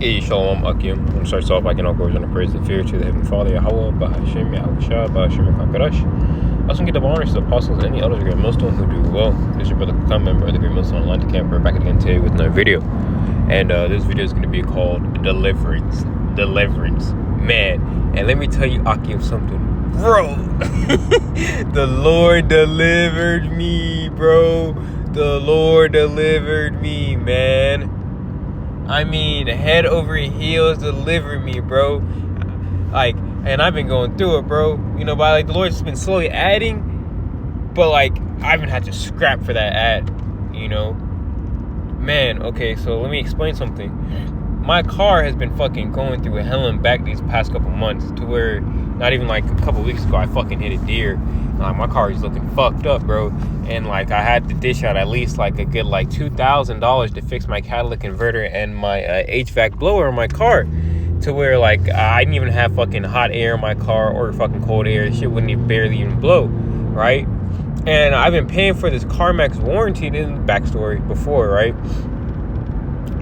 Hey, Shalom Akim. I'm going to start off by giving all glory and praise and fear to the Heavenly Father, YAHAWAH, BAHASHAM, YAHAWASHI, BAHASHAM, QADASH. I also give the honors to the apostles and any others great millstone who do well. This is your brother, come member of the Great Millstone Online Camp. We're back again today with another video. And this video is going to be called Deliverance. Deliverance. Man, and let me tell you, Akim, something. Bro, the Lord delivered me, bro. The Lord delivered me, man. I mean, head over heels delivered me, bro. Like, and I've been going through it, bro. You know, but like the Lord's been slowly adding, but like I haven't had to scrap for that ad, you know. Man, okay, so let me explain something. My car has been fucking going through a hell and back these past couple months to where not even like a couple weeks ago I fucking hit a deer. Like my car is looking fucked up, bro. And like I had to dish out at least like a good like $2,000 to fix my catalytic converter and my HVAC blower in my car. To where like I didn't even have fucking hot air in my car or fucking cold air. Shit wouldn't even barely even blow, right? And I've been paying for this CarMax warranty, this backstory before, right?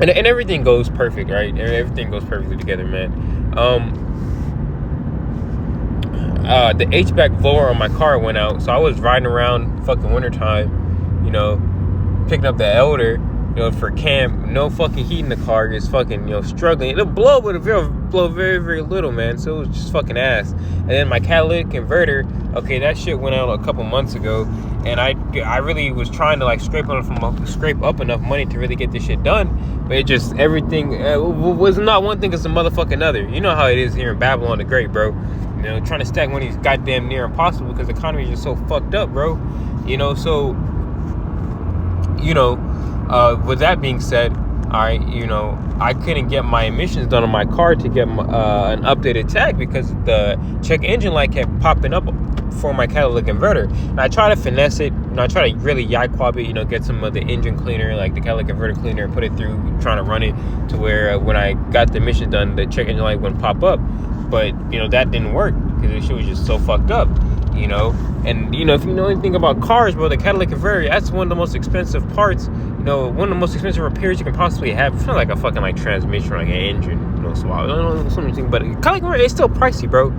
And everything goes perfect, right? Everything goes perfectly together, man. The HVAC blower on my car went out, so I was riding around fucking wintertime, you know, picking up the elder, you know, for camp. No fucking heat in the car, just fucking, you know, struggling. It'll blow, but it'll blow very, very little, man. So it was just fucking ass. And then my catalytic converter, okay, that shit went out a couple months ago, and I really was trying to like scrape up enough money to really get this shit done, but it just everything was not one thing as a motherfucking other. You know how it is here in Babylon the Great, bro. You know, trying to stack money is goddamn near impossible because the economy is just so fucked up, bro. You know, so you know, with that being said, all right, you know, I couldn't get my emissions done on my car to get an updated tag because the check engine light kept popping up for my catalytic converter. And I try to finesse it, you know, I try to really YAHAWAH it, you know, get some of the engine cleaner, like the catalytic converter cleaner, and put it through, trying to run it to where when I got the emissions done, the check engine light wouldn't pop up. But, you know, that didn't work because the shit was just so fucked up, you know. And, you know, if you know anything about cars, bro, the catalytic converter, that's one of the most expensive parts, you know, one of the most expensive repairs you can possibly have. It's not like a fucking, like, transmission or, like, an engine, you know, swap. I don't know, something, but catalytic converter is still pricey, bro.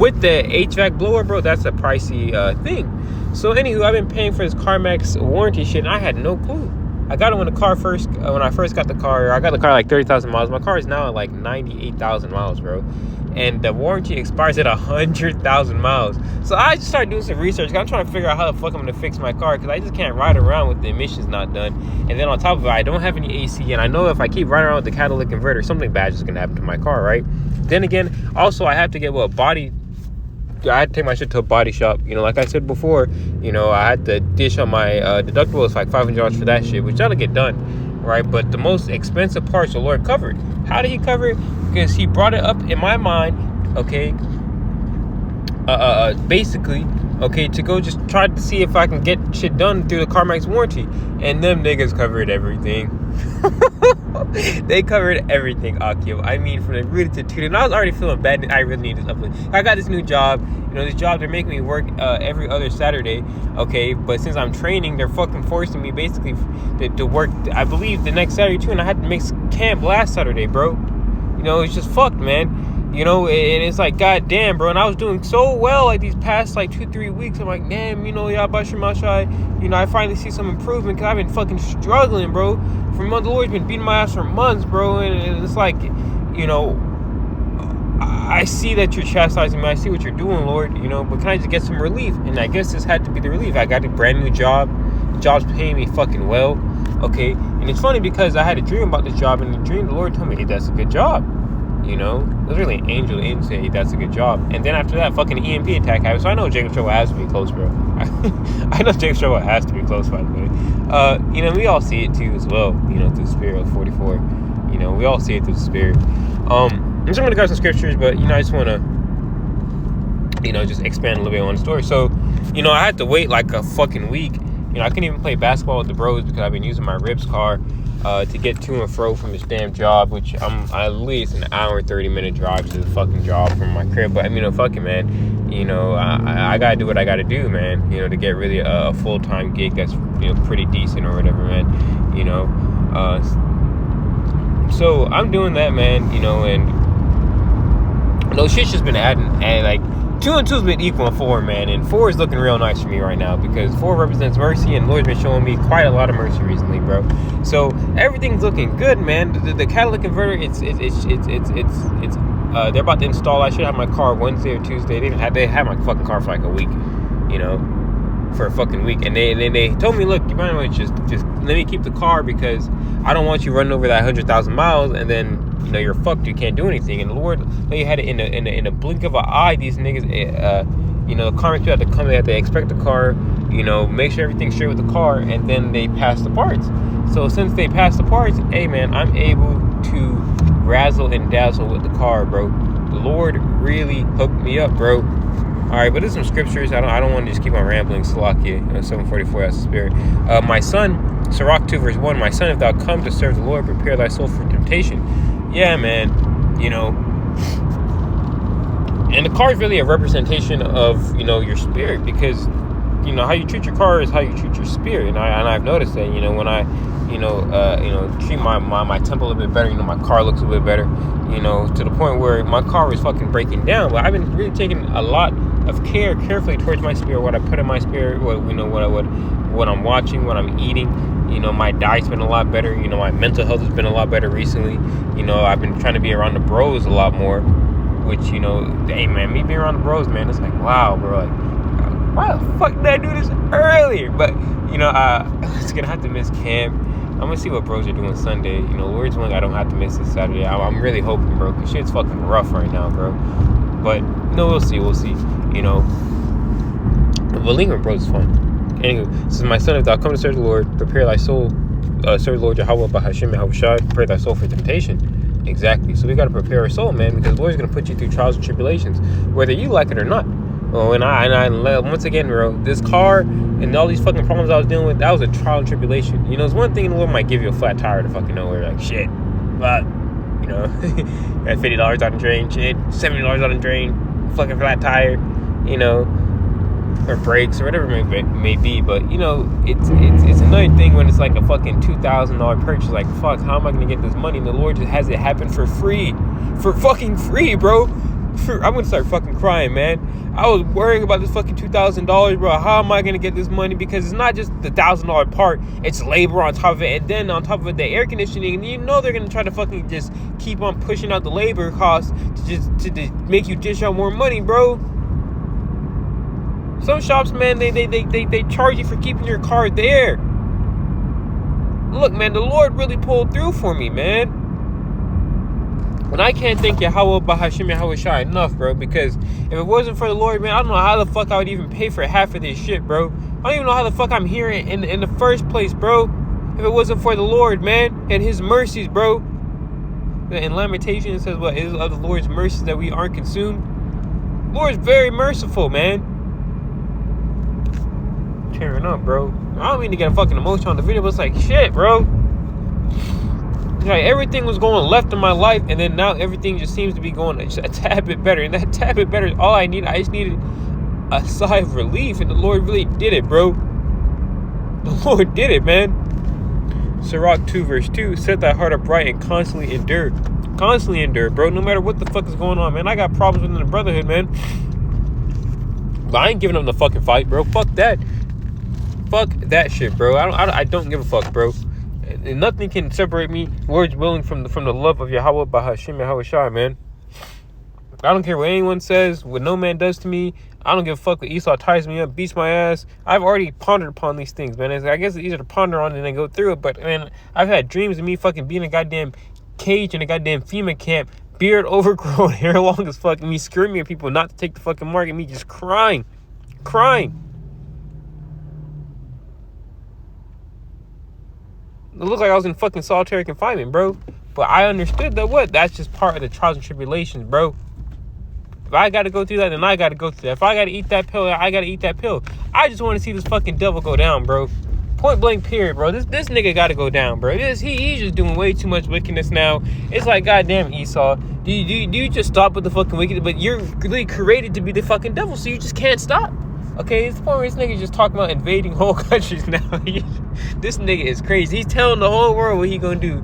With the HVAC blower, bro, that's a pricey thing. So, anywho, I've been paying for this CarMax warranty shit, and I had no clue. I got it when I first got the car. I got the car like 30,000 miles. My car is now at like 98,000 miles, bro. And the warranty expires at 100,000 miles. So I just started doing some research. I'm trying to figure out how the fuck I'm going to fix my car because I just can't ride around with the emissions not done. And then on top of it, I don't have any AC. And I know if I keep riding around with the catalytic converter, something bad is going to happen to my car, right? Then again, also I have to get I had to take my shit to a body shop. You know, like I said before, you know, I had to dish on my deductible. It's like $500 for that shit, which that'll get done, right? But the most expensive parts the Lord covered. How did he cover it? Because he brought it up in my mind, okay, basically, okay, to go just try to see if I can get shit done through the CarMax warranty. And them niggas covered everything. They covered everything, Akio. I mean, from the root to toot. And I was already feeling bad. I really need this uplift. I got this new job. You know, this job, they're making me work every other Saturday. Okay, but since I'm training, they're fucking forcing me basically to work, I believe, the next Saturday too. And I had to make camp last Saturday, bro. You know, it's just fucked, man. You know, and it's like, goddamn, bro. And I was doing so well like these past like 2-3 weeks. I'm like, damn, you know, YAHAWASHI, you know, I finally see some improvement because I've been fucking struggling, bro. For months, the Lord's been beating my ass for months, bro. And it's like, you know, I see that you're chastising me. I see what you're doing, Lord, you know, but can I just get some relief? And I guess this had to be the relief. I got a brand new job. The job's paying me fucking well, okay? And it's funny because I had a dream about this job, and the dream, the Lord told me, hey, that's a good job. You know, it was really an angel in saying, hey, that's a good job. And then after that, fucking EMP attack happened. So I know Jacob's trouble has to be close, bro. I know Jacob's trouble has to be close, by the way. You know, we all see it too as well, you know, through the spirit of 44. You know, we all see it through the spirit. I'm just going to go some scriptures, but, you know, I just want to, you know, just expand a little bit on the story. So, you know, I had to wait like a fucking week. You know, I couldn't even play basketball with the bros because I've been using my ribs car to get to and fro from this damn job, which I'm at least an hour and 30-minute drive to the fucking job from my crib. But I mean, fuck it, man. You know, I gotta do what I gotta do, man. You know, to get really a full-time gig that's, you know, pretty decent or whatever, man. You know, So I'm doing that, man, you know, and no shit's just been adding, and like 2 and 2's been equaling 4, man, and 4 is looking real nice for me right now because 4 represents mercy, and the Lord's been showing me quite a lot of mercy recently, bro. So everything's looking good, man. The catalytic converter, it's they're about to install. I should have my car Wednesday or Tuesday. They had my fucking car for like a week, you know, for a fucking week, and they told me, look, you might want to just let me keep the car because I don't want you running over that 100,000 miles and then, you know, you're fucked. You can't do anything. And the Lord, they had it in a blink of an eye. These niggas, you know, the car people had to come. They had to inspect the car, you know, make sure everything's straight with the car, and then they pass the parts. So since they passed the parts, hey man, I'm able to razzle and dazzle with the car, bro. The Lord really hooked me up, bro. All right, but there's some scriptures. I don't want to just keep on rambling. Salakia, 744, that's the spirit. My son, Sirach 2 verse 1. My son, if thou come to serve the Lord, prepare thy soul for temptation. Yeah, man. You know, and the car is really a representation of, you know, your spirit, because, you know, how you treat your car is how you treat your spirit. And I've noticed that, you know, when I, you know, treat my temple a little bit better, you know, my car looks a little bit better, you know, to the point where my car is fucking breaking down. But I've been really taking a lot of carefully towards my spirit, what I put in my spirit, what I'm watching, what I'm eating. You know, my diet's been a lot better. You know, my mental health has been a lot better recently. You know, I've been trying to be around the bros a lot more, which, you know, hey man, me being around the bros, man, it's like, wow, bro, like, why the fuck did I do this earlier? But, you know, it's gonna have to miss camp. I'm gonna see what bros are doing Sunday. You know, Lord's willing, I don't have to miss this Saturday. I'm really hoping, bro, because shit's fucking rough right now, bro. But, no, we'll see. You know, believing bros is fun. Anyway, this is my son, if thou come to serve the Lord, prepare thy soul, serve the Lord YAHAWAH, BAHASHAM, YAHAWASHI, prepare thy soul for temptation. Exactly. So we got to prepare our soul, man, because the Lord's going to put you through trials and tribulations, whether you like it or not. Oh, and I once again, bro, this car and all these fucking problems I was dealing with, that was a trial and tribulation. You know, it's one thing the Lord might give you a flat tire to fucking nowhere, like, shit, but, you know, got $50 on the drain, shit, $70 on the drain, fucking flat tire, you know, or brakes or whatever it may be. But, you know, it's another thing when it's like a fucking $2,000 purchase. Like, fuck, how am I gonna get this money? And the Lord just has it happen for fucking free, bro. I'm gonna start fucking crying, man. I was worrying about this fucking $2,000, bro. How am I gonna get this money? Because it's not just the $1,000 part, it's labor on top of it, and then on top of it, the air conditioning. And you know they're gonna try to fucking just keep on pushing out the labor costs to make you dish out more money, bro. Some shops, man, they charge you for keeping your car there. Look, man, the Lord really pulled through for me, man. And I can't thank YAHAWAH, BAHASHAM, YAHAWASHI enough, bro, because if it wasn't for the Lord, man, I don't know how the fuck I would even pay for half of this shit, bro. I don't even know how the fuck I'm here in the first place, bro. If it wasn't for the Lord, man, and his mercies, bro. In Lamentations, it says, what, it is of the Lord's mercies that we aren't consumed. The Lord's very merciful, man. Tearing up, bro. I don't mean to get a fucking emotion on the video, but it's like, shit, bro. Like, everything was going left in my life, and then now everything just seems to be going a tad bit better. And that tad bit better is all I need. I just needed a sigh of relief, and the Lord really did it, bro. The Lord did it, man. Sirach 2 verse 2, set thy heart upright and constantly endure. Constantly endure, bro. No matter what the fuck is going on, man. I got problems within the brotherhood, man. But I ain't giving up the fucking fight, bro. Fuck that. Fuck that shit, bro. I don't give a fuck, bro. And nothing can separate me, Lord's willing, from the love of YAHAWAH, BAHASHAM, YAHAWASHI, man. I don't care what anyone says, what no man does to me. I don't give a fuck what Esau ties me up, beats my ass. I've already pondered upon these things, man. I guess it's easier to ponder on than to go through it. But, man, I've had dreams of me fucking being in a goddamn cage in a goddamn FEMA camp, beard overgrown, hair long as fuck, and me screaming at people not to take the fucking mark, and me just crying. It looked like I was in fucking solitary confinement, bro. But I understood that that's just part of the trials and tribulations, bro. If I gotta go through that, then I gotta go through that. If I gotta eat that pill, I gotta eat that pill. I just want to see this fucking devil go down, bro. Point blank, period, bro. This nigga gotta go down, bro. He's just doing way too much wickedness now. It's like, goddamn, Esau. Do you just stop with the fucking wickedness? But you're really created to be the fucking devil, so you just can't stop. Okay, it's the point where this nigga just talking about invading whole countries now. This nigga is crazy. He's telling the whole world what he gonna do.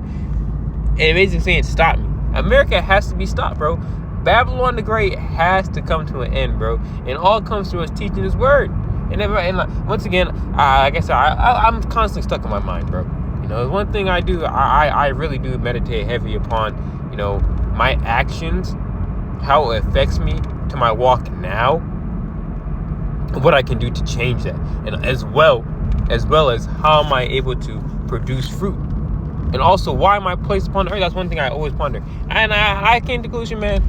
and basically saying, stop me. America has to be stopped, bro. Babylon the Great has to come to an end, bro. And all comes to us teaching His word. And once again, like I said, I'm constantly stuck in my mind, bro. You know, one thing I do, I really do meditate heavy upon, you know, my actions, how it affects me to my walk now, what I can do to change that, and as well as how am I able to produce fruit, and also why am I placed upon the earth. That's one thing I always ponder, and I came to the conclusion, man,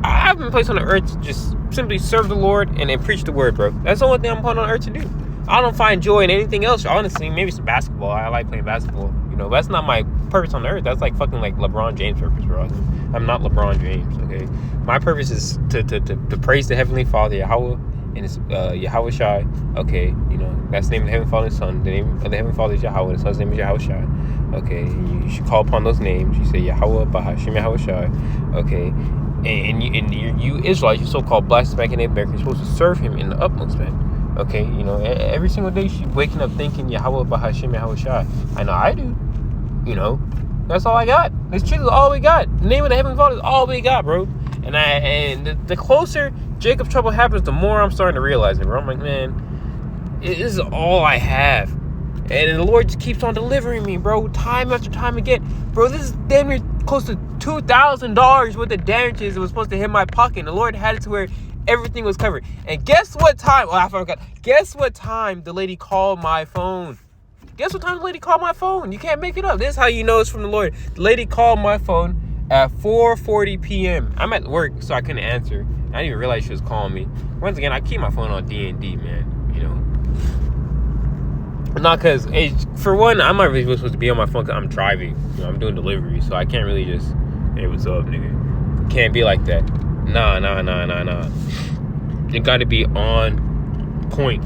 I've been placed on the earth to just simply serve the Lord and then preach the word, bro. That's the only thing I'm put on earth to do. I don't find joy in anything else, honestly. Maybe some basketball. I like playing basketball, you know. That's not my purpose on the earth. That's like fucking like LeBron James' purpose, bro. I'm not LeBron James, okay? My purpose is to praise the Heavenly Father, Yahawah, and it's YAHAWASHI, okay? You know, that's the name of the Heavenly Father and Son. The name of the Heavenly Father is Yahawah, and the Son's name is YAHAWASHI, okay? You should call upon those names. You say Yahawah, BAHASHAM, YAHAWASHI, okay? And you Israelites, you so-called black Hispanic and Americans, you're supposed to serve Him in the utmost, man. Okay, you know, every single day she's waking up thinking Yahawah, BAHASHAM, YAHAWASHI. I know I do. You know, that's all I got. This truth is all we got. The name of the Heavenly Father is all we got, bro. And the closer Jacob's trouble happens, the more I'm starting to realize it, bro. I'm like, man, this is all I have. And the Lord just keeps on delivering me, bro, time after time again. Bro, this is damn near close to $2,000 worth of damages that was supposed to hit my pocket. And the Lord had it to where everything was covered. And guess what time? Oh, I forgot. Guess what time the lady called my phone? Guess what time the lady called my phone? You can't make it up. This is how you know it's from the Lord. The lady called my phone at 4:40 p.m. I'm at work, so I couldn't answer. I didn't even realize she was calling me. Once again, I keep my phone on D&D, man. You know. Not because, for one, I'm not really supposed to be on my phone because I'm driving. You know, I'm doing delivery, so I can't really just, hey, what's up, nigga? Can't be like that. Nah. It got to be on point.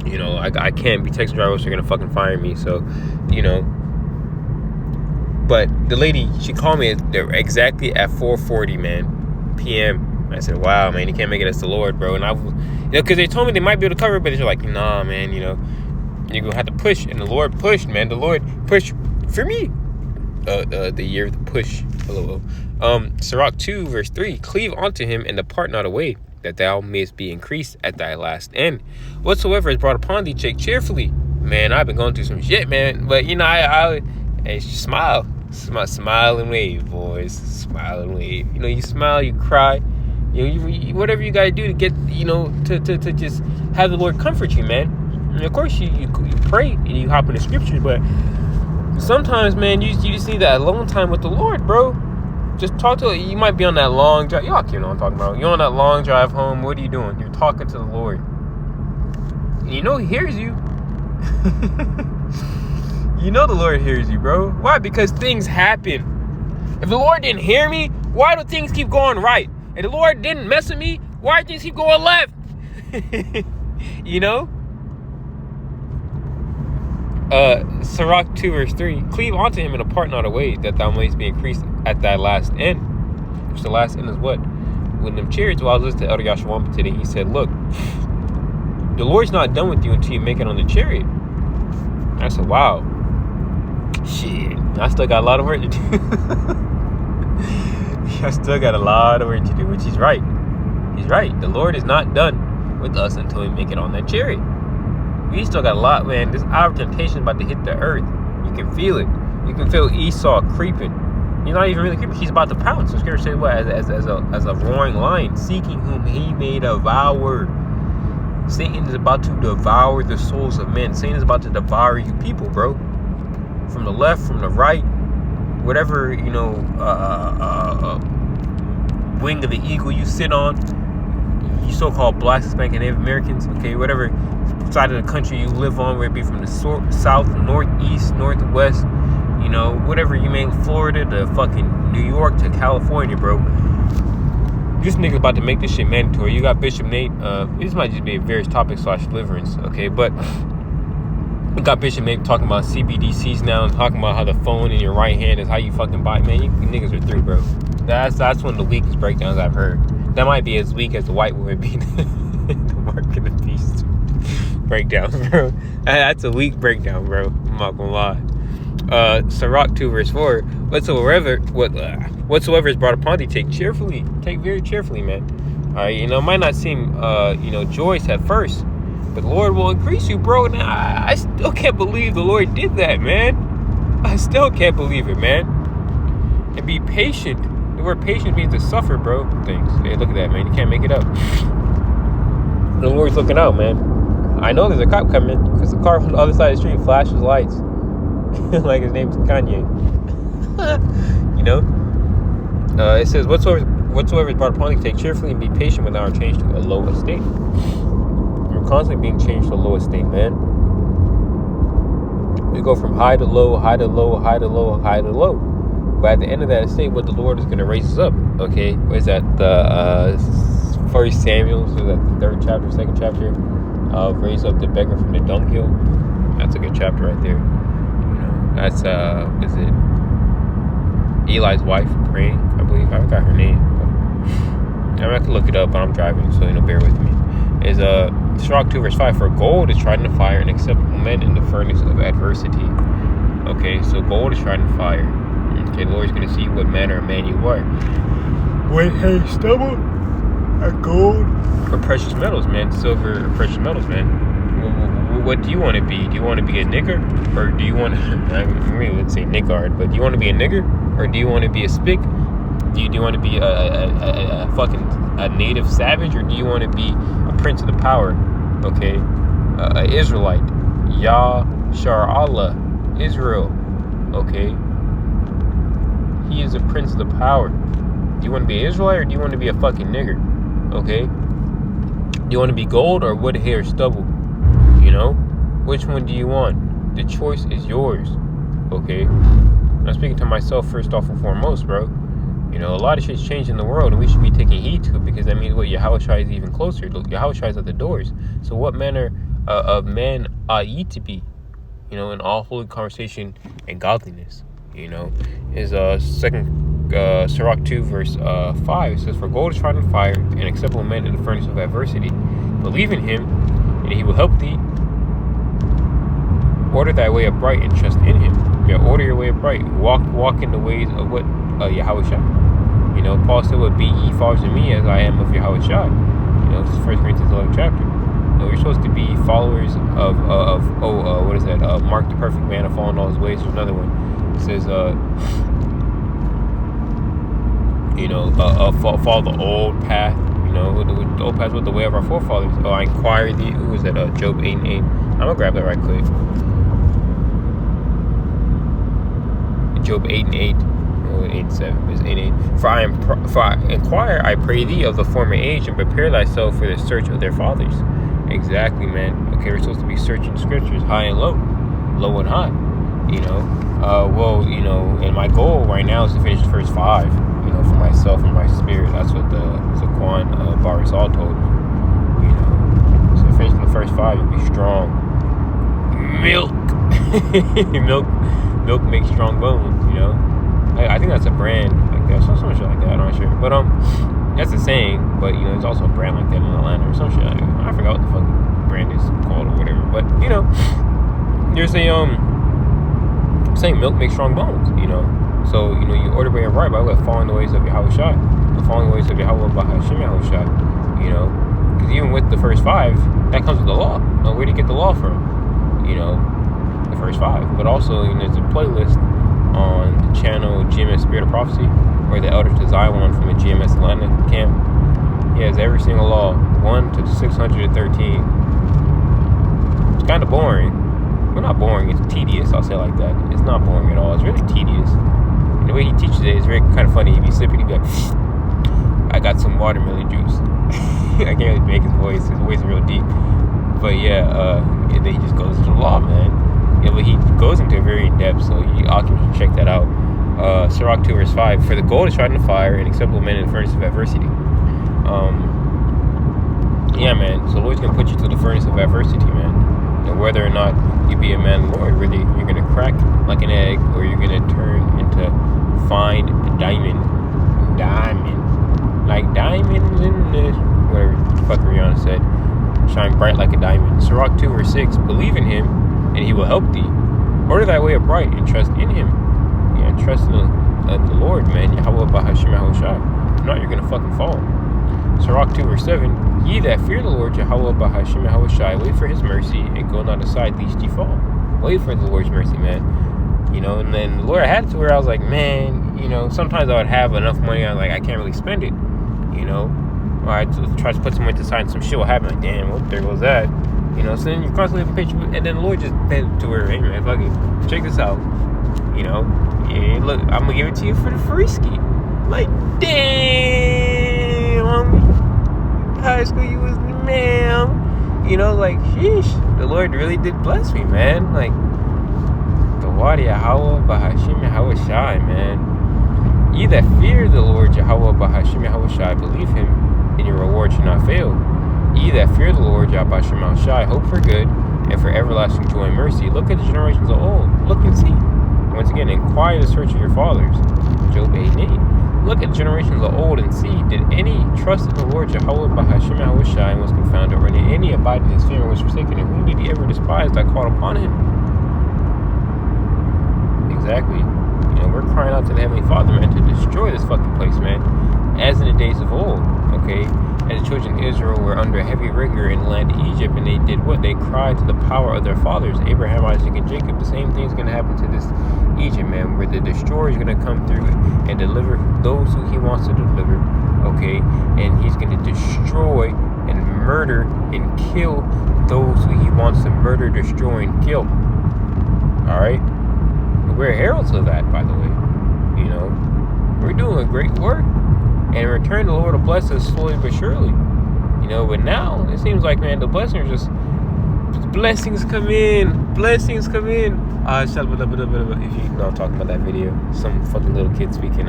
You know, I can't be texting drivers, they're going to fucking fire me. So, you know. But the lady, she called me exactly at 4:40, man, p.m. I said, wow, man, you can't make it as the Lord, bro. And I, you know, because they told me they might be able to cover it, but they're like, nah, man, you know, you're going to have to push. And the Lord pushed, man. The Lord pushed for me. The year of the push. Sirach 2, verse 3. Cleave unto him and depart not away, that thou mayest be increased at thy last end. Whatsoever is brought upon thee, take cheerfully. Man, I've been going through some shit, man. But, you know, I smile. Smile and wave, boys. Smile and wave. You know, you smile, you cry. You know, you whatever you gotta do to get, you know, to just have the Lord comfort you, man. And of course, you pray and you hop in the scriptures, but sometimes, man, you just need that alone time with the Lord, bro. Just talk to. You might be on that long drive. Y'all know what I'm talking about. You're on that long drive home. What are you doing? You're talking to the Lord. And you know He hears you. You know the Lord hears you, bro. Why? Because things happen. If the Lord didn't hear me, why do things keep going right? If the Lord didn't mess with me, why do things keep going left? You know? Sirach 2 verse 3. Cleave unto him and depart not away, that thou mayest be increased at thy last end. Which the last end is what? When them chariots, while I was listening to Elder YAHAWAH today, he said, look, the Lord's not done with you until you make it on the chariot. I said, wow. Shit, I still got a lot of work to do. I still got a lot of work to do, which he's right. He's right. The Lord is not done with us until we make it on that chariot. We still got a lot, man. This hour of temptation is about to hit the earth. You can feel it. You can feel Esau creeping. He's not even really creeping. He's about to pounce. So Scripture says what? As a roaring lion, seeking whom he may devour. Satan is about to devour the souls of men. Satan is about to devour you people, bro. From the left, from the right, whatever, you know, wing of the eagle you sit on, you so-called black, Hispanic, and Native Americans, okay, whatever side of the country you live on, whether it be from the south, northeast, northwest, you know, whatever you mean, Florida to fucking New York to California, bro. This nigga's about to make this shit mandatory. You got Bishop Nate. This might just be a various topic / deliverance, okay, but we got Bishop Nate talking about CBDCs now and talking about how the phone in your right hand is how you fucking buy. Man, you niggas are through, bro. That's one of the weakest breakdowns I've heard. That might be as weak as the white woman being the mark of the beast breakdowns, bro. That's a weak breakdown, bro. I'm not gonna lie. Sirach 2 verse 4, whatsoever is brought upon thee, take very cheerfully, man. Alright, it might not seem joyous at first, but the Lord will increase you, bro. And I still can't believe the Lord did that, man. I still can't believe it, man. And be patient. The word patient means to suffer, bro. Things. Hey, look at that, man. You can't make it up. The Lord's looking out, man. I know there's a cop coming because the car on the other side of the street flashes lights. Like his name's Kanye. It says, whatsoever is brought upon thee, take cheerfully and be patient when thou art changed to a low estate. We're constantly being changed to a low estate, man. We go from high to low, high to low, high to low, high to low. But at the end of that estate, what the Lord is going to raise us up. Okay, what is that? The 1 Samuel, so that the 3rd chapter, 2nd chapter. Raise up the beggar from the dunghill. That's a good chapter right there. That's is it Eli's wife praying? I believe I forgot her name. But I can look it up, but I'm driving, so bear with me. Is Sirach 2 verse 5, for gold is tried in the fire, and acceptable men in the furnace of adversity. Okay, so gold is tried in the fire. Okay, the Lord's going to see what manner of man you are. When hay stubble, or gold, or precious metals, man. Silver, or precious metals, man. What do you want to be? Do you want to be a nigger, or do you want to? I really would say niggard, but do you want to be a nigger, or do you want to be a spick? Do you want to be a fucking native savage, or do you want to be a prince of the power? Okay, a Israelite, YAHWAH, Israel. Okay, he is a prince of the power. Do you want to be an Israelite, or do you want to be a fucking nigger? Okay, do you want to be gold or wood, hair, stubble? Which one do you want? The choice is yours. Okay, I'm speaking to myself first off and foremost, bro. A lot of shit's changed in the world, and we should be taking heed to it, because that means what YAHWASHI is even closer. YAHWASHI is at the doors. So what manner of man ought ye to be? In all holy conversation and godliness. Is Sirach 2 verse 5. It says, for gold is tried in fire, and acceptable men in the furnace of adversity. Believe in him, and he will help thee. Order thy way upright and trust in him. Order your way upright. Walk in the ways of what YAHWASHI. Paul said, "What be ye followers of me as I am of YAHWASHI." This is 1 Corinthians 11th chapter. You're supposed to be followers of what is that? Mark the perfect man and follow in all his ways. There's another one. It says, follow the old path. The old path with the way of our forefathers. I inquire thee. Who is that? Job 8:8. I'm gonna grab that right quick. Job 8:8. 8:7 is 8:8. For I inquire, I pray thee, of the former age, and prepare thyself for the search of their fathers. Exactly, man. Okay, we're supposed to be searching scriptures, high and low, low and high. And my goal right now is to finish the first 5. For myself and my spirit. That's what the Zaquan Barisal told me. So finishing the first 5, you'll be strong. Milk, milk makes strong bones. I think that's a brand like that, some shit like that. I'm not sure, but that's a saying. But it's also a brand like that in Atlanta or some shit. I forgot what the fuck brand is called or whatever. But there's a saying milk makes strong bones. So you order way right by following the ways of YAHWASHI, following the ways of Yahawah, BAHASHAM, YAHWASHI. Because even with the first 5, that comes with the law. Where do you get the law from? The first 5. But also, there's a playlist on the channel GMS Spirit of Prophecy, where the elders design one from the GMS Atlanta camp. He has every single law, 1 to 613. It's kind of boring. Well, not boring, it's tedious, I'll say it like that. It's not boring at all, it's really tedious. And the way he teaches it is very kind of funny. He'd be sipping, he'd be like, I got some watermelon juice. I can't really make his voice is real deep. But yeah, and then he just goes into the law, man. But he goes into it very in depth, so you all can check that out. Sirach 2 verse 5, for the gold is tried in the fire, and acceptable men in the furnace of adversity. Yeah, man, so the Lord's going to put you to the furnace of adversity, man. And whether or not you be a man of the Lord, whether you're going to crack like an egg, or you're going to turn into fine diamond, like diamonds in this, whatever the fuck Rihanna said, shine bright like a diamond. Sirach 2 verse 6, believe in him, and he will help thee. Order thy way upright and trust in him. Yeah, trust in the Lord, man. Yahawah, BAHASHAM, YAHAWASHI. If not, you're gonna fucking fall. Sirach 2 verse 7. Ye that fear the Lord, Yahawah, BAHASHAM, YAHAWASHI, wait for his mercy and go not aside lest ye fall. Wait for the Lord's mercy, man. You know, and then the Lord, I had it to where I was like, man, you know, sometimes I would have enough money, I can't really spend it, you know. Or I try to put some money to side and some shit will happen. Like, damn, well, there goes that. You know, so then you're constantly having pictures, and then the Lord just bent to where, hey man, fuck it, check this out. You know, yeah, look, I'm gonna give it to you for the free ski. Like, damn, homie, high school you was the man. You know, like, sheesh, the Lord really did bless me, man. Like, the word Yahawah, BAHASHAM, YAHAWASHI, man. Ye that fear the Lord, Yahawah, BAHASHAM, YAHAWASHI, believe him, and your reward shall not fail. Ye that fear the Lord, YAHAWASHAM, YAHAWASHI, hope for good, and for everlasting joy and mercy. Look at the generations of old. Look and see. Once again, inquire the search of your fathers. Job 8:8. Look at the generations of old and see. Did any trust in the Lord, Yahawah, BAHASHAM, YAHAWASHI, and was confounded, or did any abide in his fear and was forsaken? And whom did he ever despise that called upon him? Exactly. You know, we're crying out to the Heavenly Father, man, to destroy this fucking place, man. As in the days of old, okay? As the children of Israel were under heavy rigor in the land of Egypt, and they did what? They cried to the power of their fathers, Abraham, Isaac, and Jacob. The same thing's going to happen to this Egypt, man, where the destroyer is going to come through and deliver those who he wants to deliver, okay? And he's going to destroy and murder and kill those who he wants to murder, destroy, and kill. All right? We're heralds of that, by the way. You know, we're doing great work. And in return, the Lord will bless us slowly but surely. You know, but now it seems like, man, the blessings come in. Blessings come in. If you know I'm talking about that video, some fucking little kid speaking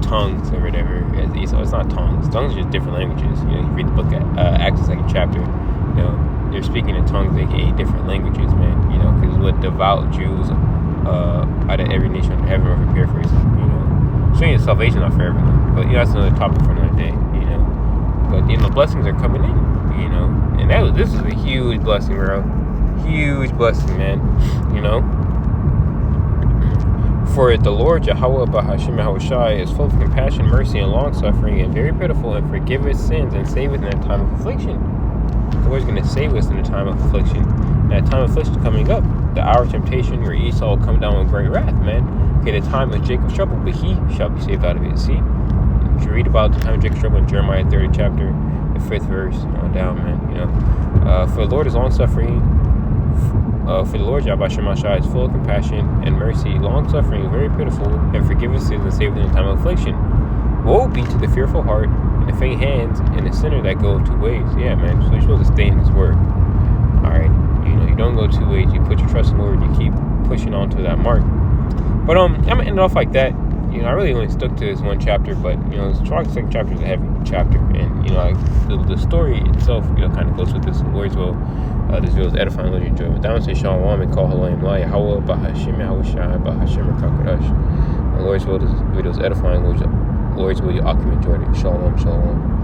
tongues or whatever. So it's not tongues. Tongues are just different languages. You know, you read the book Acts, the 2nd chapter. You know, they're speaking in tongues, aka different languages, man. You know, because what devout Jews out of every nation under heaven are prepared for, you know, showing salvation not for everyone. But you know, that's another topic for another day. You know, but you know, blessings are coming in. You know, and this is a huge blessing, bro. Huge blessing, man. You know, for the Lord Yahawah, BAHASHAM, YAHAWASHI is full of compassion, mercy, and long suffering, and very pitiful, and forgiveth sins and saveth in a time of affliction. The Lord's going to save us in a time of affliction. And that time of affliction coming up, the hour of temptation where Esau will come down with great wrath, man. Okay, the time of Jacob's trouble, but he shall be saved out of it. See? You read about the time of Jacob's trouble in Jeremiah 30th chapter, the 5th verse on down, man. You know, for the Lord is long suffering. For the Lord BAHASHAM, YAHAWASHI is full of compassion and mercy, long suffering, very pitiful, and forgiveth sins and saveth in a time of affliction. Woe be to the fearful heart, and the faint hands, and the sinner that go 2 ways. Yeah, man. So you're supposed to stay in His word. All right. You know, you don't go 2 ways. You put your trust in the Lord. You keep pushing on to that mark. But I'm gonna end it off like that. You know, I really only stuck to this one chapter, but you know, the 2nd chapter is a heavy chapter, and you know, the story itself, you know, kind of goes with this. Words will. This video is edifying, let you enjoy it. Down say Shalom and call Halal Yahawah, BAHASHAM, YAHAWASHI, BAHASHAM, QADASH. And Lord's will, this video is edifying. Lord's will, you enjoyed it. Shalom, shalom.